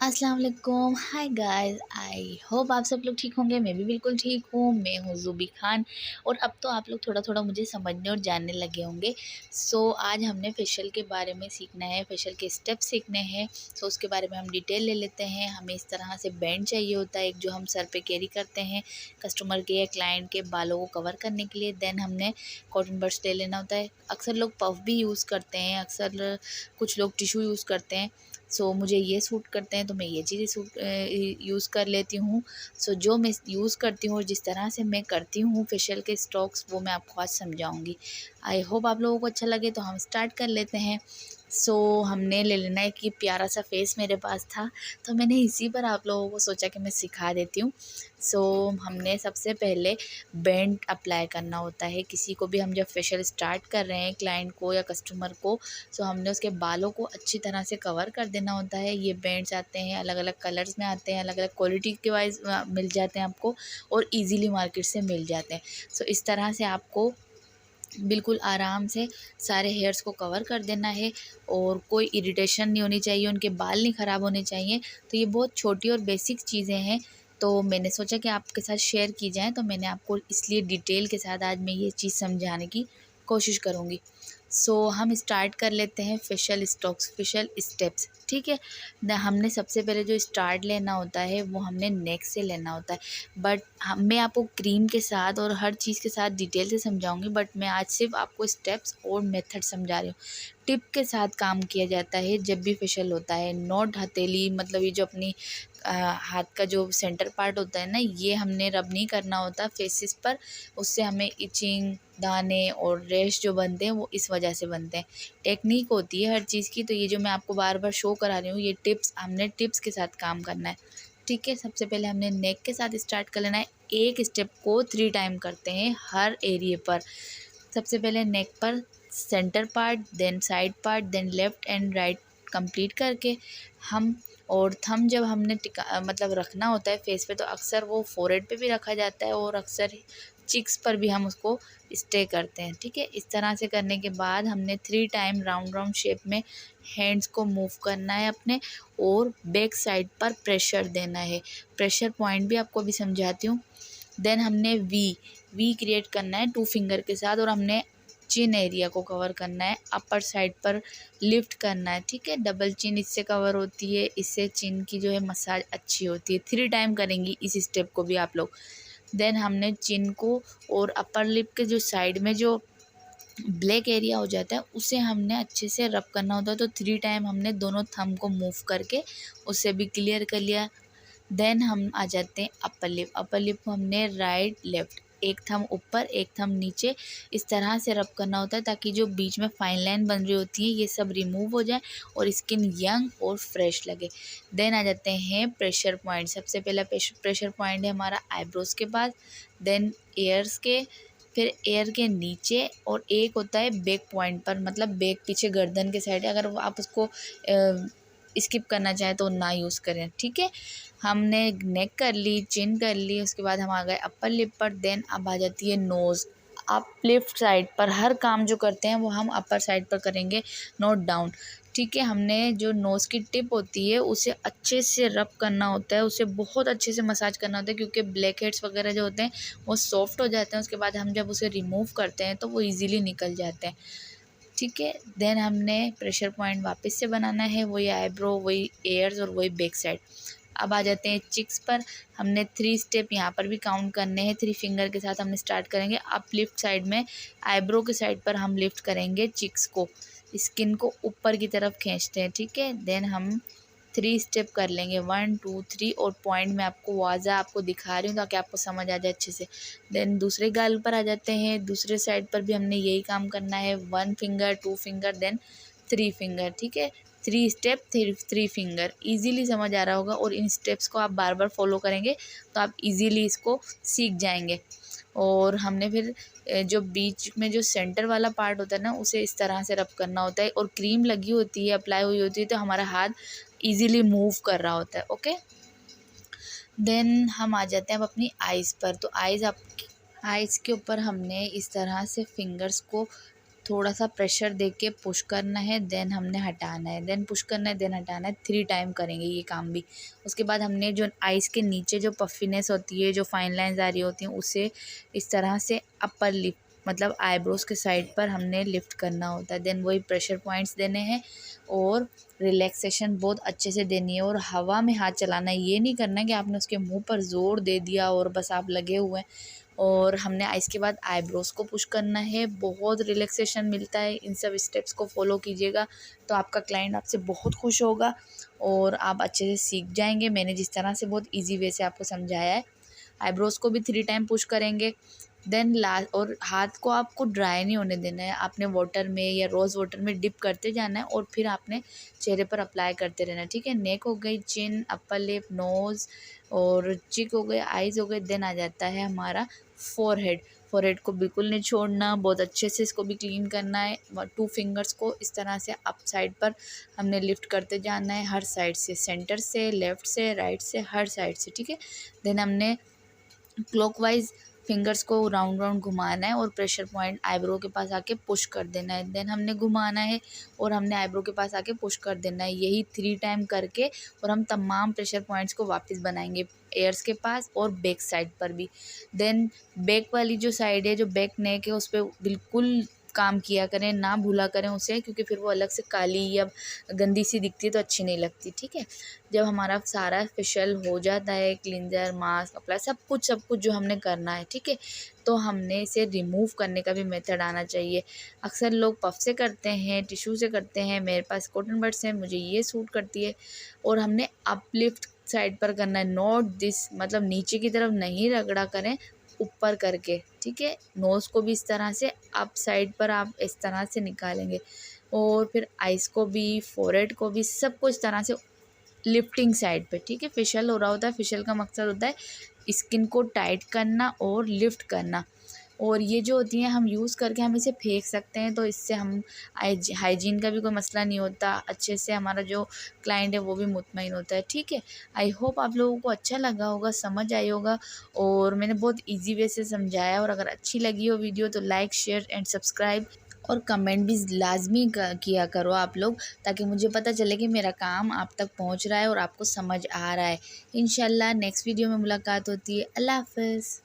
अस्सलाम वालेकुम, hi guys, I hope आप सब लोग ठीक होंगे। मैं भी बिल्कुल ठीक हूँ। मैं हूँ ज़ुबी खान और अब तो आप लोग थोड़ा थोड़ा मुझे समझने और जानने लगे होंगे। आज हमने फेशियल के बारे में सीखना है, फेशियल के स्टेप्स सीखने हैं। उसके बारे में हम डिटेल ले लेते हैं। हमें इस तरह से बैंड चाहिए होता है, एक जो हम सर पे कैरी करते हैं कस्टमर के या क्लाइंट के बालों को कवर करने के लिए। देन हमने कॉटन बड्स ले लेना होता है। अक्सर लोग पफ भी यूज़ करते हैं, अक्सर कुछ लोग टिशू यूज़ करते हैं। मुझे ये सूट करते हैं तो मैं ये चीज़ें यूज़ कर लेती हूँ। जो मैं यूज़ करती हूँ और जिस तरह से मैं करती हूँ फेशियल के स्टॉक्स, वो मैं आपको आज समझाऊँगी। आई होप आप लोगों को अच्छा लगे, तो हम स्टार्ट कर लेते हैं। हमने ले लेना है कि प्यारा सा फेस मेरे पास था, तो मैंने इसी पर आप लोगों को सोचा कि मैं सिखा देती हूँ। हमने सबसे पहले बैंड अप्लाई करना होता है। किसी को भी हम जब फेशियल स्टार्ट कर रहे हैं, क्लाइंट को या कस्टमर को, हमने उसके बालों को अच्छी तरह से कवर कर देना होता है। ये बैंड्स आते हैं, अलग अलग कलर्स में आते हैं, अलग अलग क्वालिटी के वाइज मिल जाते हैं आपको और इजीली मार्केट से मिल जाते हैं। इस तरह से आपको बिल्कुल आराम से सारे हेयर्स को कवर कर देना है और कोई इरिटेशन नहीं होनी चाहिए, उनके बाल नहीं ख़राब होने चाहिए। ये बहुत छोटी और बेसिक चीज़ें हैं, तो मैंने सोचा कि आपके साथ शेयर की जाए, तो मैंने आपको इसलिए डिटेल के साथ आज मैं ये चीज़ समझाने की कोशिश करूँगी। हम स्टार्ट कर लेते हैं फेशियल स्टॉक्स, फेशियल स्टेप्स, ठीक है। हमने सबसे पहले जो स्टार्ट लेना होता है वो हमने नेक से लेना होता है। मैं आपको क्रीम के साथ और हर चीज़ के साथ डिटेल से समझाऊंगी, बट मैं आज सिर्फ आपको स्टेप्स और मेथड समझा रही हूँ। टिप के साथ काम किया जाता है जब भी फेशियल होता है। नॉट हथेली, मतलब ये जो अपनी हाथ का जो सेंटर पार्ट होता है ना, ये हमने रब नहीं करना होता फेसेस पर। उससे हमें इचिंग, दाने और रैश जो बनते हैं वो इस वजह से बनते हैं। टेक्निक होती है हर चीज़ की, तो ये जो मैं आपको बार बार शो करा रही हूँ, ये हमने टिप्स के साथ काम करना है, ठीक है। सबसे पहले हमने नेक के साथ स्टार्ट कर लेना है। एक स्टेप को 3 टाइम करते हैं हर एरिए पर। सबसे पहले नेक पर centre part, then side part, then left and right complete करके हम और थंब जब हमने मतलब रखना होता है फेस पे, तो अक्सर वो फोरहेड पे भी रखा जाता है और अक्सर चिक्स पर भी हम उसको स्टे करते हैं, ठीक है। इस तरह से करने के बाद हमने 3 टाइम राउंड राउंड शेप में हैंड्स को मूव करना है अपने और बैक साइड पर प्रेशर देना है। प्रेशर पॉइंट भी आपको अभी समझाती हूँ। देन हमने वी क्रिएट करना है 2 फिंगर के साथ और हमने चिन एरिया को कवर करना है, अपर साइड पर लिफ्ट करना है, ठीक है। डबल चिन इससे कवर होती है, इससे चिन की जो है मसाज अच्छी होती है। 3 टाइम करेंगी इस स्टेप को भी आप लोग। देन हमने चिन को और अपर लिप के जो साइड में जो ब्लैक एरिया हो जाता है उसे हमने अच्छे से रब करना होता है, तो 3 टाइम हमने दोनों थंब को मूव करके उसे भी क्लियर कर लिया। देन हम आ जाते हैं अपर लिप। अपर लिप को हमने राइट लेफ़्ट, एक थंब ऊपर एक थंब नीचे, इस तरह से रब करना होता है ताकि जो बीच में फाइन लाइन बन रही होती है ये सब रिमूव हो जाए और स्किन यंग और फ्रेश लगे। देन आ जाते हैं प्रेशर पॉइंट। सबसे पहला प्रेशर पॉइंट है हमारा आईब्रोज के पास, देन एयर्स के, फिर एयर के नीचे और एक होता है बैक पॉइंट पर, मतलब बैक पीछे गर्दन के साइड। अगर आप उसको स्किप करना चाहें तो ना यूज़ करें, ठीक है। हमने नेक कर ली, चिन कर ली, उसके बाद हम आ गए अपर लिप पर। देन अब आ जाती है नोज़। अप लिफ्ट साइड पर हर काम जो करते हैं वो हम अपर साइड पर करेंगे, नोट डाउन, ठीक है। हमने जो नोज़ की टिप होती है उसे अच्छे से रब करना होता है, उसे बहुत अच्छे से मसाज करना होता है, क्योंकि ब्लैक हेड्स वगैरह जो होते हैं वो सॉफ्ट हो जाते हैं। उसके बाद हम जब उसे रिमूव करते हैं तो वो ईज़िली निकल जाते हैं, ठीक है। देन हमने प्रेशर पॉइंट वापस से बनाना है, वही आईब्रो, वही एयर्स और वही बैक साइड। अब आ जाते हैं चिक्स पर। हमने 3 स्टेप यहाँ पर भी काउंट करने हैं। 3 फिंगर के साथ हमने स्टार्ट करेंगे। अप लिफ्ट साइड में आईब्रो के साइड पर हम लिफ्ट करेंगे चिक्स को, स्किन को ऊपर की तरफ खींचते हैं, ठीक है। देन हम 3 स्टेप कर लेंगे, 1 2 3, और पॉइंट में आपको वाज़ा आपको दिखा रही हूँ ताकि आपको समझ आ जाए अच्छे से। देन दूसरे गाल पर आ जाते हैं, दूसरे साइड पर भी हमने यही काम करना है, 1 फिंगर, 2 फिंगर, देन 3 फिंगर, ठीक है। 3 स्टेप, 3 फिंगर, इजीली समझ आ रहा होगा। और इन स्टेप्स को आप बार बार फॉलो करेंगे तो आप इजीली इसको सीख जाएंगे। और हमने फिर जो बीच में जो सेंटर वाला पार्ट होता है ना, उसे इस तरह से रब करना होता है और क्रीम लगी होती है, अप्लाई हुई होती है, तो हमारा हाथ इजीली मूव कर रहा होता है, ओके। देन हम आ जाते हैं अब अपनी आइज़ पर। तो आइज़ के ऊपर हमने इस तरह से फिंगर्स को थोड़ा सा प्रेशर दे के पुश करना है, देन हमने हटाना है, देन पुश करना है, देन हटाना है। 3 टाइम करेंगे ये काम भी। उसके बाद हमने जो आइज़ के नीचे जो पफीनेस होती है, जो फाइन लाइंस आ रही होती हैं, उसे इस तरह से अपर लिप मतलब आईब्रोज़ के साइड पर हमने लिफ्ट करना होता है। देन वही प्रेशर पॉइंट्स देने हैं और रिलैक्सेशन बहुत अच्छे से देनी है। और हवा में हाथ चलाना है, ये नहीं करना है कि आपने उसके मुंह पर ज़ोर दे दिया और बस आप लगे हुए हैं। और हमने इसके बाद आईब्रोज़ को पुश करना है। बहुत रिलैक्सेशन मिलता है, इन सब स्टेप्स को फॉलो कीजिएगा तो आपका क्लाइंट आपसे बहुत खुश होगा और आप अच्छे से सीख जाएंगे। मैंने जिस तरह से बहुत ईजी वे से आपको समझाया है। आईब्रोज़ को भी 3 टाइम पुश करेंगे। देन लास्ट, और हाथ को आपको ड्राई नहीं होने देना है। आपने वाटर में या रोज़ वाटर में डिप करते जाना है और फिर आपने चेहरे पर अप्लाई करते रहना है, ठीक है। नेक हो गई, चिन, अपर लिप, नोज़ और चिक हो गए, आइज़ हो गए। देन आ जाता है हमारा फोरहेड। फोरहेड को बिल्कुल नहीं छोड़ना, बहुत अच्छे से इसको भी क्लीन करना है। 2 फिंगर्स को इस तरह से अप साइड पर हमने लिफ्ट करते जाना है, हर साइड से, सेंटर से, लेफ़्ट से, राइट से, हर साइड से, ठीक है। देन हमने क्लॉकवाइज फिंगर्स को राउंड राउंड घुमाना है और प्रेशर पॉइंट आईब्रो के पास आके पुश कर देना है। देन हमने घुमाना है और हमने आईब्रो के पास आके पुश कर देना है। यही 3 टाइम करके और हम तमाम प्रेशर पॉइंट्स को वापस बनाएंगे, एयर्स के पास और बैक साइड पर भी। देन बैक वाली जो साइड है, जो बैक नेक है, उस पर बिल्कुल काम किया करें, ना भूला करें उसे, क्योंकि फिर वो अलग से काली या गंदी सी दिखती है तो अच्छी नहीं लगती, ठीक है। जब हमारा सारा फेशियल हो जाता है, क्लींजर, मास्क अप्लाई, सब कुछ जो हमने करना है, ठीक है, तो हमने इसे रिमूव करने का भी मेथड आना चाहिए। अक्सर लोग पफ से करते हैं, टिश्यू से करते हैं, मेरे पास कॉटन बड्स है, मुझे ये सूट करती है। और हमने अपलिफ्ट साइड पर करना है, नॉट दिस, मतलब नीचे की तरफ नहीं रगड़ा करें, ऊपर करके, ठीक है। नोज़ को भी इस तरह से अप साइड पर आप इस तरह से निकालेंगे और फिर आइज़ को भी, फोरहेड को भी, सबको इस तरह से लिफ्टिंग साइड पे, ठीक है। फेशियल हो रहा होता है, फेशियल का मकसद होता है स्किन को टाइट करना और लिफ्ट करना। और ये जो होती हैं हम यूज़ करके हम इसे फेंक सकते हैं, तो इससे हम हाइजीन का भी कोई मसला नहीं होता, अच्छे से हमारा जो क्लाइंट है वो भी मुतमईन होता है, ठीक है। आई होप आप लोगों को अच्छा लगा होगा, समझ आई होगा और मैंने बहुत इजी वे से समझाया। और अगर अच्छी लगी हो वीडियो तो लाइक, शेयर एंड सब्सक्राइब और कमेंट भी लाजमी किया करो आप लोग, ताकि मुझे पता चले कि मेरा काम आप तक पहुंच रहा है और आपको समझ आ रहा है। इंशाल्लाह नेक्स्ट वीडियो में मुलाकात होती है। अल्लाह हाफ़िज़।